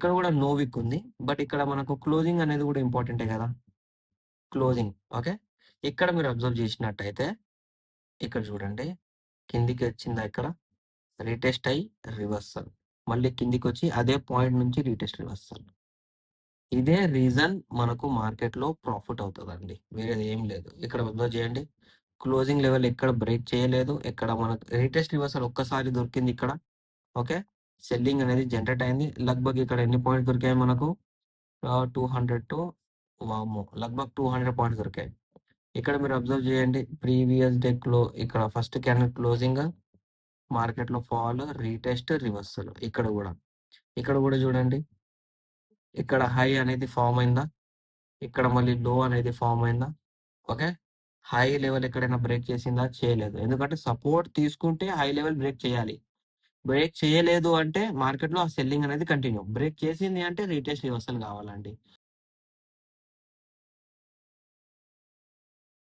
ఇక్కడ కూడా నో విక్ ఉంది. బట్ ఇక్కడ మనకు క్లోజింగ్ అనేది కూడా ఇంపార్టెంటే కదా! క్లోజింగ్. ఓకే. ఇక్కడ మీరు అబ్జర్వ్ చేసినట్టయితే ఇక్కడ చూడండి. కిందికి వచ్చిందా ఇక్కడ? రీటెస్ట్ అయ్యి రివర్సల్. మళ్ళీ కిందికొచ్చి అదే పాయింట్ నుంచి రీటెస్ట్ రివర్సల్. ఇదే రీజన్ మనకు మార్కెట్‌లో ప్రాఫిట్ అవుతదండి. వేరేది ఏం లేదు. ఇక్కడ అబ్జర్వ్ చేయండి. క్లోజింగ్ లెవెల్ ఎక్కడ బ్రేక్ చేయలేదు. ఎక్కడ మనకు రీటెస్ట్ రివర్సల్ ఒక్కసారి దొరికింది ఇక్కడ. ఓకే. సెల్లింగ్ అనేది జనరేట్ అయింది. లగ్‌భగ్ ఇక్కడ ఎన్ని పాయింట్స్ దొరికాయి మనకు? 200 టు వామ్మో! లగ్‌భగ్ 200 పాయింట్స్ దొరికాయి. ఇక్కడ మీరు అబ్జర్వ్ చేయండి. ప్రీవియస్ డే ఇక్కడ ఫస్ట్ క్యాండిల్ క్లోజింగ్, మార్కెట్‌లో ఫాల్, రీటెస్ట్, రివర్సల్. ఇక్కడ గూడా చూడండి. ఇక్కడ హై అనేది ఫార్మ్ అయిందా? ఇక్కడ మళ్ళీ లో అనేది ఫార్మ్ అయిందా? ఓకే. హై లెవెల్ ఎక్కడైనా బ్రేక్ చేసిందా? చేయలేదు. ఎందుకంటే సపోర్ట్ తీసుకుంటే హై లెవెల్ బ్రేక్ చేయాలి. బ్రేక్ చేయలేదు అంటే మార్కెట్‌లో ఆ సెల్లింగ్ అనేది కంటిన్యూ. బ్రేక్ చేసింది అంటే రీటెస్ట్ రివర్సల్ కావాలండి.